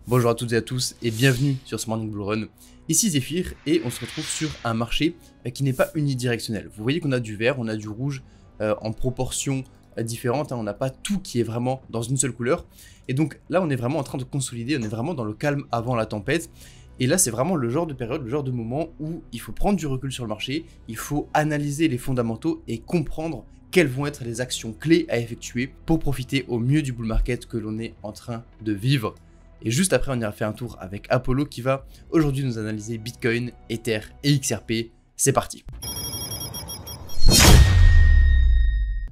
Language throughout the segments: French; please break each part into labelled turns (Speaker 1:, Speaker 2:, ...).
Speaker 1: Bonjour à toutes et à tous et bienvenue sur ce Morning Bull Run. Ici Zephyr et on se retrouve sur un marché qui n'est pas unidirectionnel. Vous voyez qu'on a du vert, on a du rouge en proportions différentes, on n'a pas tout qui est vraiment dans une seule couleur. Et donc là on est vraiment en train de consolider, on est vraiment dans le calme avant la tempête. Et là c'est vraiment le genre de période, le genre de moment où il faut prendre du recul sur le marché, il faut analyser les fondamentaux et comprendre quelles vont être les actions clés à effectuer pour profiter au mieux du bull market que l'on est en train de vivre. Et juste après, on ira faire un tour avec Apollo qui va aujourd'hui nous analyser Bitcoin, Ether et XRP. C'est parti.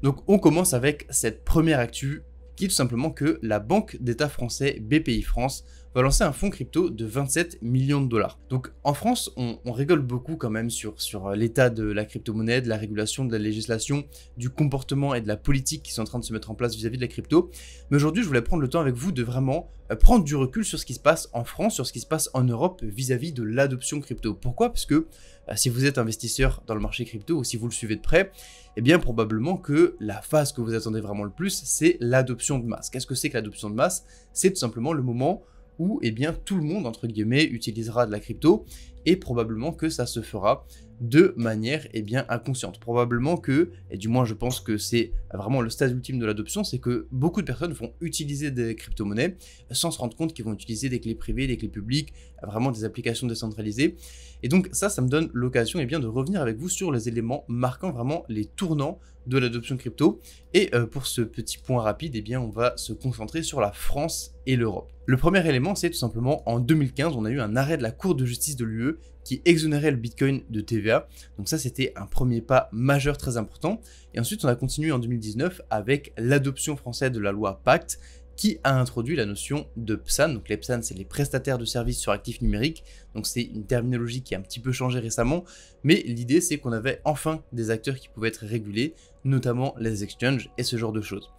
Speaker 1: Donc on commence avec cette première actu qui est tout simplement que la Banque d'État français BPI France va lancer un fonds crypto de 27 millions de dollars. Donc en France, on rigole beaucoup quand même sur l'état de la crypto-monnaie, de la régulation, de la législation, du comportement et de la politique qui sont en train de se mettre en place vis-à-vis de la crypto. Mais aujourd'hui, je voulais prendre le temps avec vous de vraiment prendre du recul sur ce qui se passe en France, sur ce qui se passe en Europe vis-à-vis de l'adoption crypto. Pourquoi ? Parce que si vous êtes investisseur dans le marché crypto ou si vous le suivez de près, eh bien probablement que la phase que vous attendez vraiment le plus, c'est l'adoption de masse. Qu'est-ce que c'est que l'adoption de masse ? C'est tout simplement le moment où eh bien, tout le monde, entre guillemets, utilisera de la crypto et probablement que ça se fera de manière eh bien, inconsciente. Probablement que, et du moins je pense que c'est vraiment le stade ultime de l'adoption, c'est que beaucoup de personnes vont utiliser des crypto-monnaies sans se rendre compte qu'ils vont utiliser des clés privées, des clés publiques, vraiment des applications décentralisées. Et donc ça me donne l'occasion eh bien, de revenir avec vous sur les éléments marquant vraiment les tournants de l'adoption crypto. Et pour ce petit point rapide, eh bien, on va se concentrer sur la France et l'Europe. Le premier élément, c'est tout simplement en 2015, on a eu un arrêt de la Cour de justice de l'UE qui exonérait le Bitcoin de TVA. Donc ça, c'était un premier pas majeur très important. Et ensuite, on a continué en 2019 avec l'adoption française de la loi Pacte qui a introduit la notion de PSAN. Donc les PSAN, c'est les prestataires de services sur actifs numériques. Donc c'est une terminologie qui a un petit peu changé récemment. Mais l'idée, c'est qu'on avait enfin des acteurs qui pouvaient être régulés, notamment les exchanges et ce genre de choses.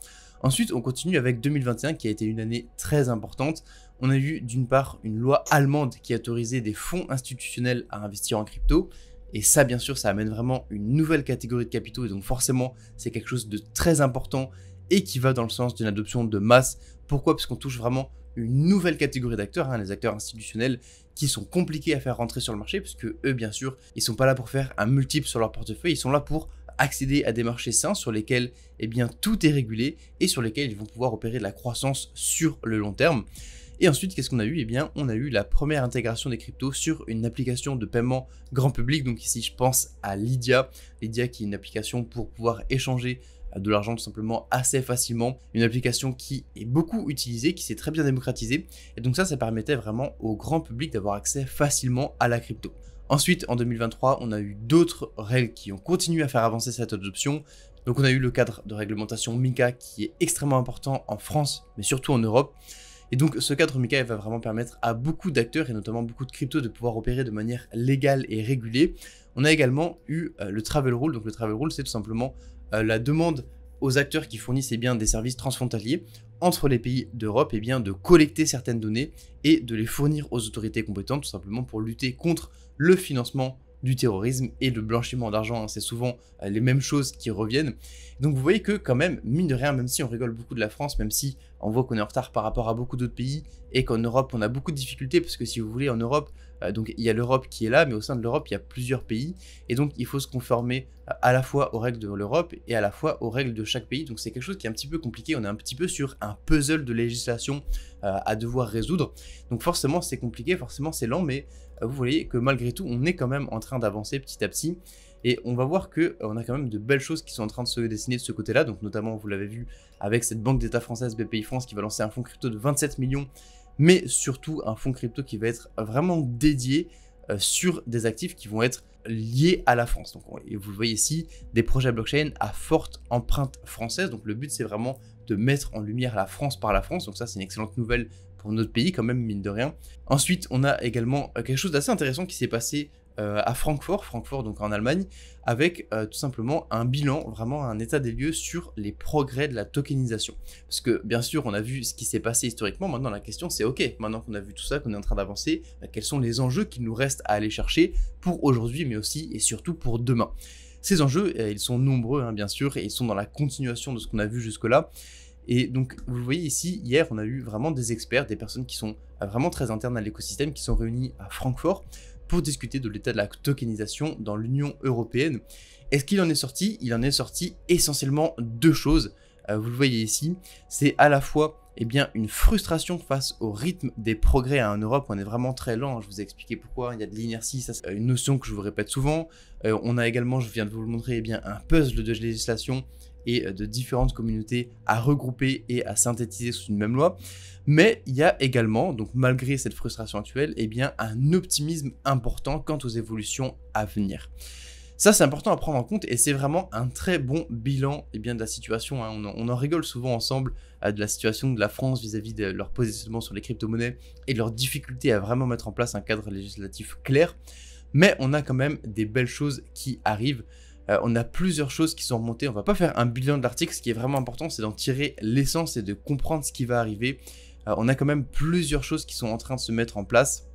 Speaker 1: Ensuite, on continue avec 2021 qui a été une année très importante. On a eu d'une part une loi allemande qui autorisait des fonds institutionnels à investir en crypto. Et ça, bien sûr, ça amène vraiment une nouvelle catégorie de capitaux. Et donc forcément, c'est quelque chose de très important et qui va dans le sens d'une adoption de masse. Pourquoi ? Parce qu'on touche vraiment une nouvelle catégorie d'acteurs, les acteurs institutionnels qui sont compliqués à faire rentrer sur le marché, puisque eux, bien sûr, ils sont pas là pour faire un multiple sur leur portefeuille, ils sont là pour accéder à des marchés sains sur lesquels eh bien, tout est régulé et sur lesquels ils vont pouvoir opérer de la croissance sur le long terme. Et ensuite, qu'est-ce qu'on a eu ? Eh bien, on a eu la première intégration des cryptos sur une application de paiement grand public. Donc ici, je pense à Lydia. Lydia qui est une application pour pouvoir échanger de l'argent tout simplement assez facilement. Une application qui est beaucoup utilisée, qui s'est très bien démocratisée. Et donc ça permettait vraiment au grand public d'avoir accès facilement à la crypto. Ensuite, en 2023, on a eu d'autres règles qui ont continué à faire avancer cette adoption. Donc on a eu le cadre de réglementation MiCA qui est extrêmement important en France, mais surtout en Europe. Et donc ce cadre MiCA va vraiment permettre à beaucoup d'acteurs, et notamment beaucoup de cryptos, de pouvoir opérer de manière légale et régulée. On a également eu le Travel Rule. Donc le Travel Rule, c'est tout simplement la demande aux acteurs qui fournissent des services transfrontaliers entre les pays d'Europe de collecter certaines données et de les fournir aux autorités compétentes, tout simplement pour lutter contre le financement du terrorisme et le blanchiment d'argent. C'est souvent les mêmes choses qui reviennent. Donc vous voyez que quand même, mine de rien, même si on rigole beaucoup de la France, même si on voit qu'on est en retard par rapport à beaucoup d'autres pays et qu'en Europe, on a beaucoup de difficultés, parce que si vous voulez, en Europe, donc il y a l'Europe qui est là, mais au sein de l'Europe, il y a plusieurs pays. Et donc il faut se conformer à la fois aux règles de l'Europe et à la fois aux règles de chaque pays. Donc c'est quelque chose qui est un petit peu compliqué. On est un petit peu sur un puzzle de législation à devoir résoudre. Donc forcément, c'est compliqué, forcément, c'est lent, mais vous voyez que malgré tout, on est quand même en train d'avancer petit à petit. Et on va voir qu'on a quand même de belles choses qui sont en train de se dessiner de ce côté-là. Donc notamment, vous l'avez vu avec cette banque d'État française BPI France qui va lancer un fonds crypto de 27 millions, mais surtout un fonds crypto qui va être vraiment dédié sur des actifs qui vont être liés à la France. Donc vous le voyez ici, des projets blockchain à forte empreinte française. Donc le but, c'est vraiment de mettre en lumière la France par la France. Donc ça, c'est une excellente nouvelle pour notre pays quand même, mine de rien. Ensuite, on a également quelque chose d'assez intéressant qui s'est passé à Francfort, donc en Allemagne, avec tout simplement un bilan, vraiment un état des lieux sur les progrès de la tokenisation. Parce que bien sûr, on a vu ce qui s'est passé historiquement, maintenant la question c'est ok, maintenant qu'on a vu tout ça, qu'on est en train d'avancer, quels sont les enjeux qu'il nous reste à aller chercher pour aujourd'hui, mais aussi et surtout pour demain. Ces enjeux, ils sont nombreux bien sûr, et ils sont dans la continuation de ce qu'on a vu jusque-là. Et donc, vous le voyez ici, hier, on a eu vraiment des experts, des personnes qui sont vraiment très internes à l'écosystème, qui sont réunis à Francfort pour discuter de l'état de la tokenisation dans l'Union européenne. Et ce qu'il en est sorti? Il en est sorti essentiellement deux choses. Vous le voyez ici, c'est à la fois une frustration face au rythme des progrès en Europe. On est vraiment très lent, je vous ai expliqué pourquoi, il y a de l'inertie, ça c'est une notion que je vous répète souvent. On a également, je viens de vous le montrer, un puzzle de législation et de différentes communautés à regrouper et à synthétiser sous une même loi. Mais il y a également, donc malgré cette frustration actuelle, un optimisme important quant aux évolutions à venir. Ça, c'est important à prendre en compte et c'est vraiment un très bon bilan de la situation. Hein. On en rigole souvent ensemble de la situation de la France vis-à-vis de leur positionnement sur les crypto-monnaies et de leur difficulté à vraiment mettre en place un cadre législatif clair. Mais on a quand même des belles choses qui arrivent. On a plusieurs choses qui sont remontées. On va pas faire un bilan de l'article. Ce qui est vraiment important, c'est d'en tirer l'essence et de comprendre ce qui va arriver. On a quand même plusieurs choses qui sont en train de se mettre en place.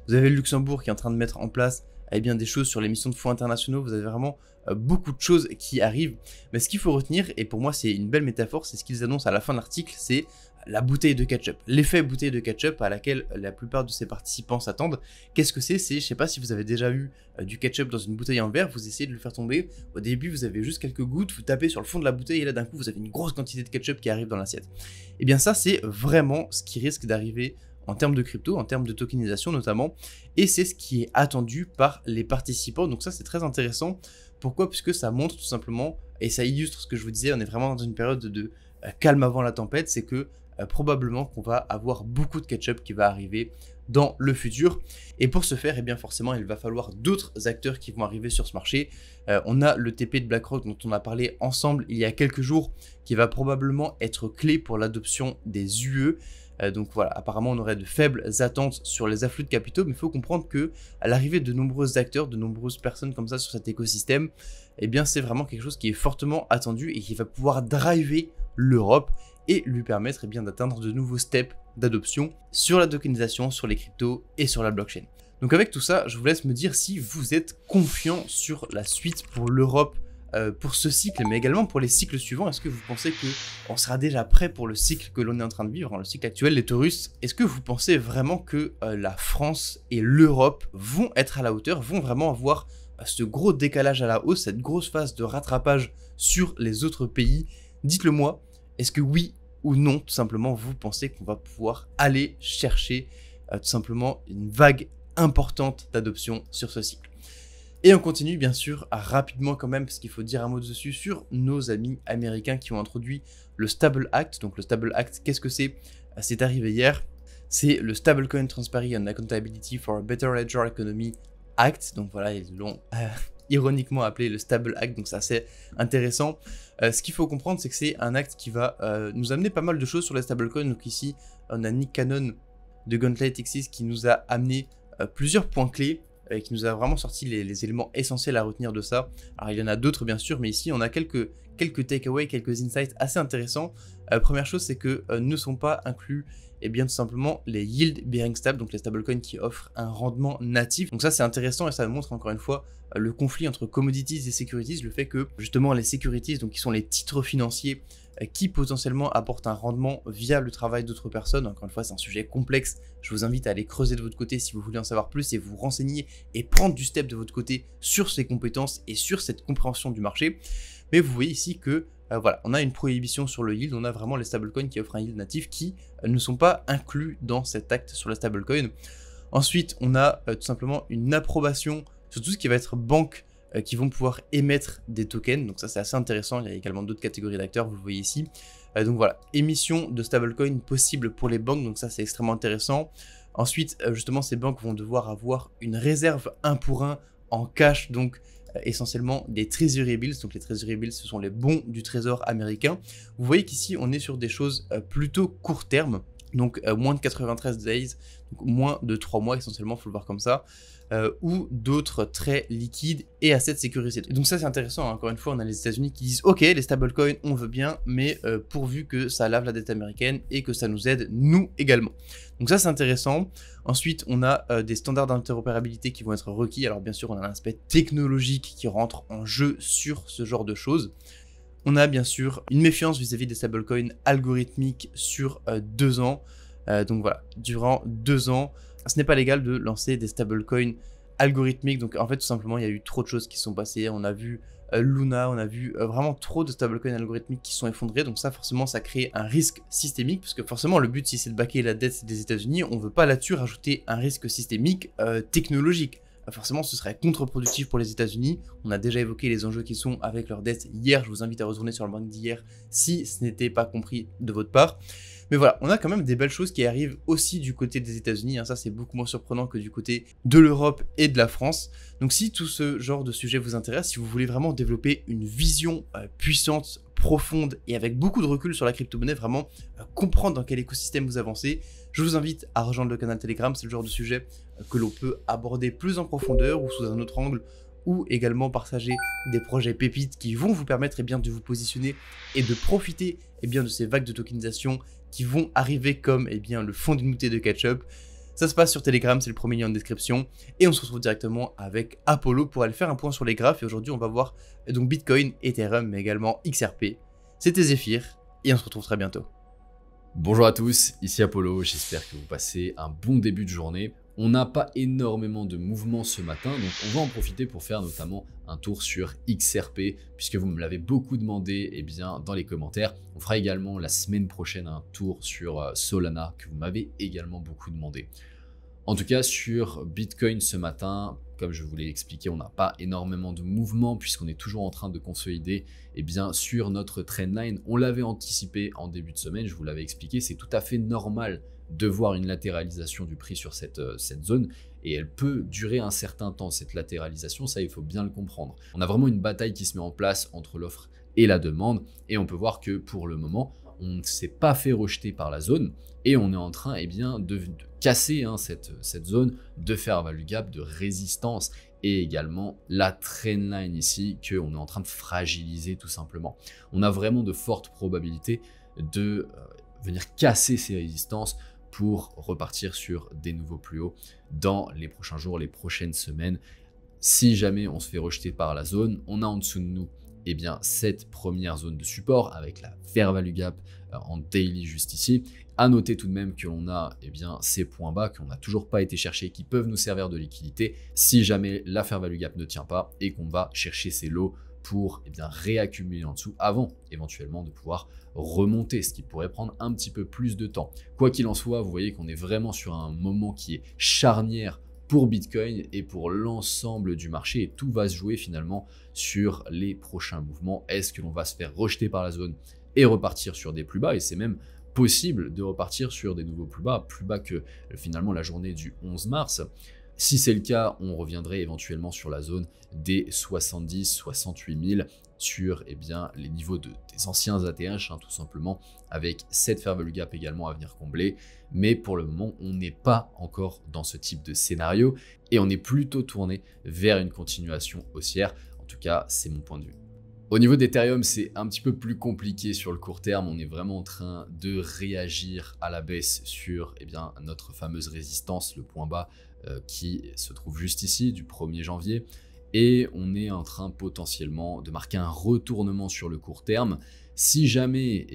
Speaker 1: Vous avez le Luxembourg qui est en train de mettre en place des choses sur l'émission de fonds internationaux. Vous avez vraiment beaucoup de choses qui arrivent. Mais ce qu'il faut retenir, et pour moi c'est une belle métaphore, c'est ce qu'ils annoncent à la fin de l'article, c'est la bouteille de ketchup. L'effet bouteille de ketchup à laquelle la plupart de ces participants s'attendent. Qu'est-ce que c'est? Je sais pas si vous avez déjà eu du ketchup dans une bouteille en verre, vous essayez de le faire tomber. Au début, vous avez juste quelques gouttes, vous tapez sur le fond de la bouteille et là d'un coup, vous avez une grosse quantité de ketchup qui arrive dans l'assiette. Et bien ça, c'est vraiment ce qui risque d'arriver en termes de crypto, en termes de tokenisation notamment, et c'est ce qui est attendu par les participants. Donc ça, c'est très intéressant. Pourquoi? Puisque ça montre tout simplement, et ça illustre ce que je vous disais, on est vraiment dans une période de calme avant la tempête, c'est que probablement qu'on va avoir beaucoup de ketchup qui va arriver dans le futur. Et pour ce faire, forcément, il va falloir d'autres acteurs qui vont arriver sur ce marché. On a le TP de BlackRock dont on a parlé ensemble il y a quelques jours, qui va probablement être clé pour l'adoption des UE. Donc voilà, apparemment on aurait de faibles attentes sur les afflux de capitaux, mais il faut comprendre que à l'arrivée de nombreux acteurs, de nombreuses personnes comme ça sur cet écosystème, c'est vraiment quelque chose qui est fortement attendu et qui va pouvoir driver l'Europe et lui permettre d'atteindre de nouveaux steps d'adoption sur la tokenisation, sur les cryptos et sur la blockchain. Donc avec tout ça, je vous laisse me dire si vous êtes confiant sur la suite pour l'Europe, pour ce cycle, mais également pour les cycles suivants. Est-ce que vous pensez qu'on sera déjà prêt pour le cycle que l'on est en train de vivre, le cycle actuel, les Taurus? Est-ce que vous pensez vraiment que la France et l'Europe vont être à la hauteur, vont vraiment avoir ce gros décalage à la hausse, cette grosse phase de rattrapage sur les autres pays? Dites-le moi, est-ce que oui ou non, tout simplement, vous pensez qu'on va pouvoir aller chercher tout simplement une vague importante d'adoption sur ce cycle? Et on continue bien sûr rapidement quand même, parce qu'il faut dire un mot dessus sur nos amis américains qui ont introduit le Stable Act. Donc le Stable Act, qu'est-ce que c'est? C'est arrivé hier. C'est le Stablecoin Transparency and Accountability for a Better Ledger Economy Act. Donc voilà, ils l'ont ironiquement appelé le Stable Act, donc c'est assez intéressant. Ce qu'il faut comprendre, c'est que c'est un acte qui va nous amener pas mal de choses sur les stablecoins. Donc ici, on a Nick Cannon de Gauntlet X6 qui nous a amené plusieurs points clés, qui nous a vraiment sorti les éléments essentiels à retenir de ça. Alors il y en a d'autres bien sûr, mais ici on a quelques takeaways, quelques insights assez intéressants. Première chose, c'est que ne sont pas inclus tout simplement les yield bearing stable, donc les stablecoins qui offrent un rendement natif. Donc ça c'est intéressant et ça montre encore une fois le conflit entre commodities et securities, le fait que justement les securities, donc qui sont les titres financiers qui potentiellement apportent un rendement via le travail d'autres personnes. Encore une fois, c'est un sujet complexe. Je vous invite à aller creuser de votre côté si vous voulez en savoir plus et vous renseigner et prendre du step de votre côté sur ces compétences et sur cette compréhension du marché. Mais vous voyez ici que voilà, on a une prohibition sur le yield, on a vraiment les stablecoins qui offrent un yield natif qui ne sont pas inclus dans cet acte sur les stablecoins. Ensuite, on a tout simplement une approbation sur tout ce qui va être banque qui vont pouvoir émettre des tokens. Donc ça c'est assez intéressant, il y a également d'autres catégories d'acteurs, vous le voyez ici. Donc voilà, émission de stablecoin possible pour les banques, donc ça c'est extrêmement intéressant. Ensuite, justement, ces banques vont devoir avoir une réserve 1 pour 1 en cash, donc essentiellement des treasury bills. Donc les treasury bills, ce sont les bons du trésor américain. Vous voyez qu'ici on est sur des choses plutôt court terme, donc moins de 93 days, donc moins de 3 mois essentiellement, il faut le voir comme ça. Ou d'autres très liquides et assez de sécurité. Et donc ça c'est intéressant, hein. Encore une fois on a les États-Unis qui disent ok, les stablecoins on veut bien, mais pourvu que ça lave la dette américaine et que ça nous aide nous également. Donc ça c'est intéressant. Ensuite on a des standards d'interopérabilité qui vont être requis. Alors bien sûr on a un aspect technologique qui rentre en jeu sur ce genre de choses. On a bien sûr une méfiance vis-à-vis des stablecoins algorithmiques sur 2 ans. Donc voilà, durant 2 ans, ce n'est pas légal de lancer des stablecoins algorithmiques. Donc en fait, tout simplement, il y a eu trop de choses qui se sont passées. On a vu Luna, on a vu vraiment trop de stablecoins algorithmiques qui sont effondrés. Donc ça, forcément, ça crée un risque systémique. Parce que forcément, le but, si c'est de backer la dette des États-Unis, on ne veut pas là-dessus rajouter un risque systémique technologique. Forcément, ce serait contre-productif pour les États-Unis. On a déjà évoqué les enjeux qui sont avec leur dette hier. Je vous invite à retourner sur le banc d'hier si ce n'était pas compris de votre part. Mais voilà, on a quand même des belles choses qui arrivent aussi du côté des États-Unis. Ça, c'est beaucoup moins surprenant que du côté de l'Europe et de la France. Donc, si tout ce genre de sujet vous intéresse, si vous voulez vraiment développer une vision puissante, profonde et avec beaucoup de recul sur la crypto-monnaie, vraiment comprendre dans quel écosystème vous avancez, je vous invite à rejoindre le canal Telegram. C'est le genre de sujet que l'on peut aborder plus en profondeur ou sous un autre angle, ou également partager des projets pépites qui vont vous permettre de vous positionner et de profiter de ces vagues de tokenisation qui vont arriver comme le fond d'une bouteille de ketchup. Ça se passe sur Telegram, c'est le premier lien en description, et on se retrouve directement avec Apollo pour aller faire un point sur les graphes. Et aujourd'hui on va voir donc Bitcoin, Ethereum, mais également XRP. C'était Zephyr, et on se retrouve très bientôt.
Speaker 2: Bonjour à tous, ici Apollo, j'espère que vous passez un bon début de journée. On n'a pas énormément de mouvements ce matin, donc on va en profiter pour faire notamment un tour sur XRP, puisque vous me l'avez beaucoup demandé dans les commentaires. On fera également la semaine prochaine un tour sur Solana, que vous m'avez également beaucoup demandé. En tout cas, sur Bitcoin ce matin, comme je vous l'ai expliqué, on n'a pas énormément de mouvements puisqu'on est toujours en train de consolider sur notre trendline. On l'avait anticipé en début de semaine, je vous l'avais expliqué, c'est tout à fait normal de voir une latéralisation du prix sur cette zone et elle peut durer un certain temps, cette latéralisation, ça il faut bien le comprendre. On a vraiment une bataille qui se met en place entre l'offre et la demande et on peut voir que pour le moment, on ne s'est pas fait rejeter par la zone et on est en train de casser cette zone de fair value gap, de résistance et également la trendline ici qu'on est en train de fragiliser tout simplement. On a vraiment de fortes probabilités de venir casser ces résistances pour repartir sur des nouveaux plus hauts dans les prochains jours, les prochaines semaines. Si jamais on se fait rejeter par la zone, on a en dessous de nous cette première zone de support avec la fair value gap en daily juste ici. À noter tout de même que l'on a ces points bas qu'on n'a toujours pas été chercher, qui peuvent nous servir de liquidité si jamais la fair value gap ne tient pas et qu'on va chercher ces lots pour réaccumuler en dessous avant éventuellement de pouvoir remonter, ce qui pourrait prendre un petit peu plus de temps. Quoi qu'il en soit, vous voyez qu'on est vraiment sur un moment qui est charnière pour Bitcoin et pour l'ensemble du marché, et tout va se jouer finalement sur les prochains mouvements. Est-ce que l'on va se faire rejeter par la zone et repartir sur des plus bas, et c'est même possible de repartir sur des nouveaux plus bas que finalement la journée du 11 mars. Si c'est le cas, on reviendrait éventuellement sur la zone des 70-68 000 sur les niveaux des anciens ATH, tout simplement, avec cette fair value gap également à venir combler. Mais pour le moment, on n'est pas encore dans ce type de scénario et on est plutôt tourné vers une continuation haussière. En tout cas, c'est mon point de vue. Au niveau d'Ethereum, c'est un petit peu plus compliqué sur le court terme. On est vraiment en train de réagir à la baisse sur notre fameuse résistance, le point bas qui se trouve juste ici du 1er janvier. Et on est en train potentiellement de marquer un retournement sur le court terme. Si jamais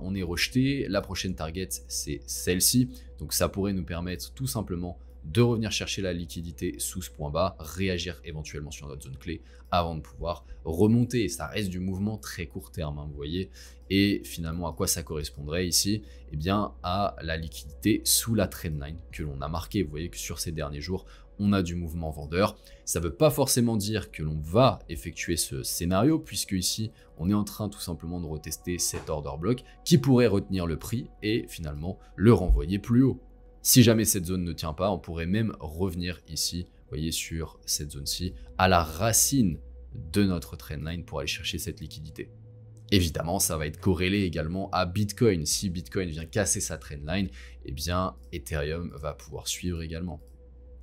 Speaker 2: on est rejeté, la prochaine target c'est celle-ci. Donc ça pourrait nous permettre tout simplement de revenir chercher la liquidité sous ce point bas, réagir éventuellement sur notre zone clé avant de pouvoir remonter. Et ça reste du mouvement très court terme, vous voyez. Et finalement, à quoi ça correspondrait ici? À la liquidité sous la trendline que l'on a marqué. Vous voyez que sur ces derniers jours, on a du mouvement vendeur. Ça ne veut pas forcément dire que l'on va effectuer ce scénario, puisque ici, on est en train tout simplement de retester cet order block qui pourrait retenir le prix et finalement le renvoyer plus haut. Si jamais cette zone ne tient pas, on pourrait même revenir ici, vous voyez, sur cette zone-ci, à la racine de notre trendline pour aller chercher cette liquidité. Évidemment, ça va être corrélé également à Bitcoin. Si Bitcoin vient casser sa trendline, Ethereum va pouvoir suivre également.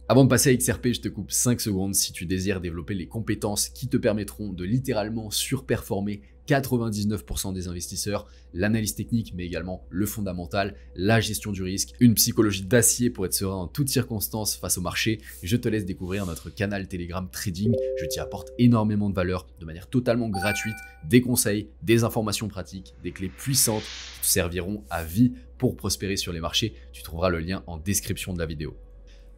Speaker 2: Avant de passer à XRP, je te coupe 5 secondes si tu désires développer les compétences qui te permettront de littéralement surperformer 99% des investisseurs, l'analyse technique mais également le fondamental, la gestion du risque, une psychologie d'acier pour être serein en toutes circonstances face au marché. Je te laisse découvrir notre canal Telegram Trading, je t'y apporte énormément de valeur de manière totalement gratuite, des conseils, des informations pratiques, des clés puissantes qui te serviront à vie pour prospérer sur les marchés. Tu trouveras le lien en description de la vidéo.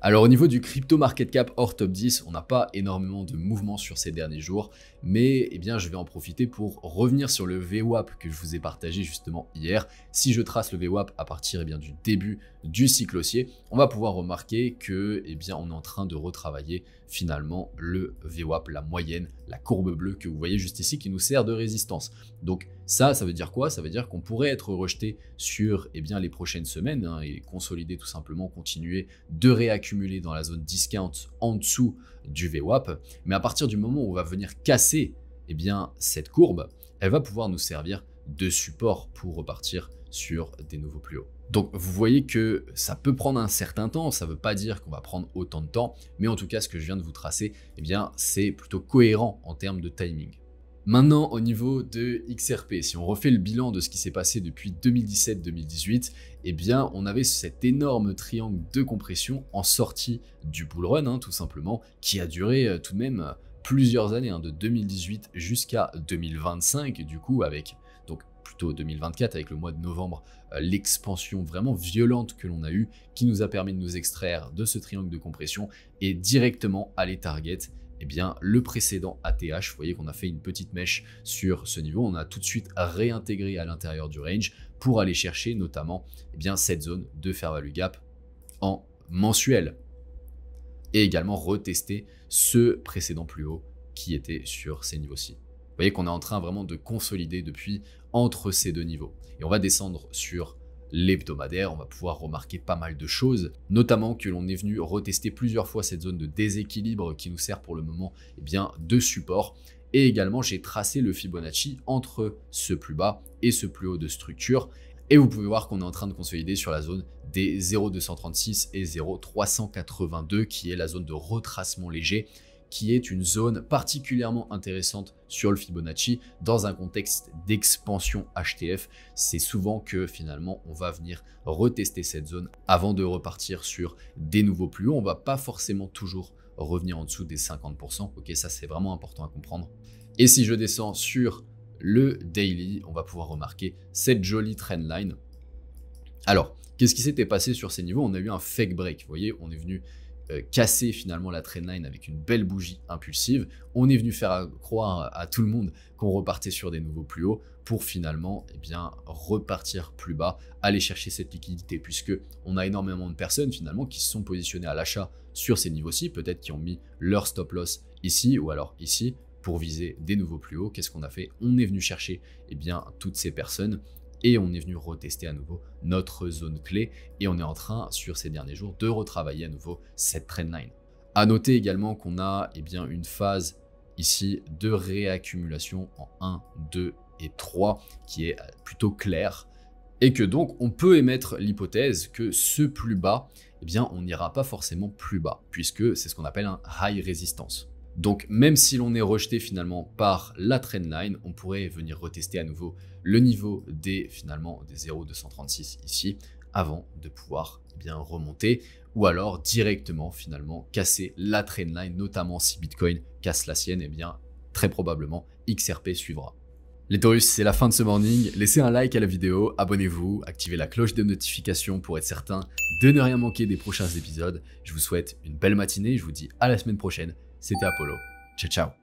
Speaker 2: Alors au niveau du crypto market cap hors top 10, on n'a pas énormément de mouvements sur ces derniers jours, mais je vais en profiter pour revenir sur le VWAP que je vous ai partagé justement hier. Si je trace le VWAP à partir du début du cycle haussier, on va pouvoir remarquer que on est en train de retravailler finalement le VWAP, la moyenne, la courbe bleue que vous voyez juste ici qui nous sert de résistance. Donc ça veut dire quoi? Ça veut dire qu'on pourrait être rejeté sur les prochaines semaines et consolider tout simplement, continuer de réaccumuler dans la zone discount en dessous du VWAP. Mais à partir du moment où on va venir casser cette courbe, elle va pouvoir nous servir de support pour repartir sur des nouveaux plus hauts. Donc vous voyez que ça peut prendre un certain temps, ça ne veut pas dire qu'on va prendre autant de temps, mais en tout cas ce que je viens de vous tracer, c'est plutôt cohérent en termes de timing. Maintenant, au niveau de XRP, si on refait le bilan de ce qui s'est passé depuis 2017-2018, on avait cet énorme triangle de compression en sortie du bull run, tout simplement, qui a duré tout de même plusieurs années, de 2018 jusqu'à 2025, du coup, avec donc plutôt 2024, avec le mois de novembre, l'expansion vraiment violente que l'on a eue, qui nous a permis de nous extraire de ce triangle de compression et directement aller target le précédent ATH. Vous voyez qu'on a fait une petite mèche sur ce niveau, on a tout de suite réintégré à l'intérieur du range pour aller chercher notamment cette zone de fair value gap en mensuel et également retester ce précédent plus haut qui était sur ces niveaux-ci. Vous voyez qu'on est en train vraiment de consolider depuis entre ces deux niveaux et on va descendre sur l'hebdomadaire, on va pouvoir remarquer pas mal de choses, notamment que l'on est venu retester plusieurs fois cette zone de déséquilibre qui nous sert pour le moment de support. Et également, j'ai tracé le Fibonacci entre ce plus bas et ce plus haut de structure. Et vous pouvez voir qu'on est en train de consolider sur la zone des 0,236 et 0,382 qui est la zone de retracement léger, qui est une zone particulièrement intéressante sur le Fibonacci dans un contexte d'expansion HTF. C'est souvent que finalement on va venir retester cette zone avant de repartir sur des nouveaux plus hauts. On va pas forcément toujours revenir en dessous des 50%. Ok, ça c'est vraiment important à comprendre. Et si je descends sur le daily, on va pouvoir remarquer cette jolie trendline. Alors, qu'est-ce qui s'était passé sur ces niveaux? On a eu un fake break. Vous voyez, on est venu casser finalement la trendline avec une belle bougie impulsive. On est venu faire croire à tout le monde qu'on repartait sur des nouveaux plus hauts pour finalement repartir plus bas, aller chercher cette liquidité, puisque on a énormément de personnes finalement qui se sont positionnées à l'achat sur ces niveaux-ci, peut-être qui ont mis leur stop loss ici ou alors ici pour viser des nouveaux plus hauts. Qu'est-ce qu'on a fait? On est venu chercher toutes ces personnes et on est venu retester à nouveau notre zone clé et on est en train sur ces derniers jours de retravailler à nouveau cette trendline. À noter également qu'on a une phase ici de réaccumulation en 1, 2 et 3 qui est plutôt claire et que donc on peut émettre l'hypothèse que ce plus bas, on n'ira pas forcément plus bas puisque c'est ce qu'on appelle un high resistance. Donc même si l'on est rejeté finalement par la trendline, on pourrait venir retester à nouveau le niveau des 0,236 ici avant de pouvoir remonter ou alors directement finalement casser la trendline, notamment si Bitcoin casse la sienne, très probablement XRP suivra. Les Taurus, c'est la fin de ce morning. Laissez un like à la vidéo, abonnez-vous, activez la cloche de notification pour être certain de ne rien manquer des prochains épisodes. Je vous souhaite une belle matinée, je vous dis à la semaine prochaine. C'était Apollo. Ciao, ciao.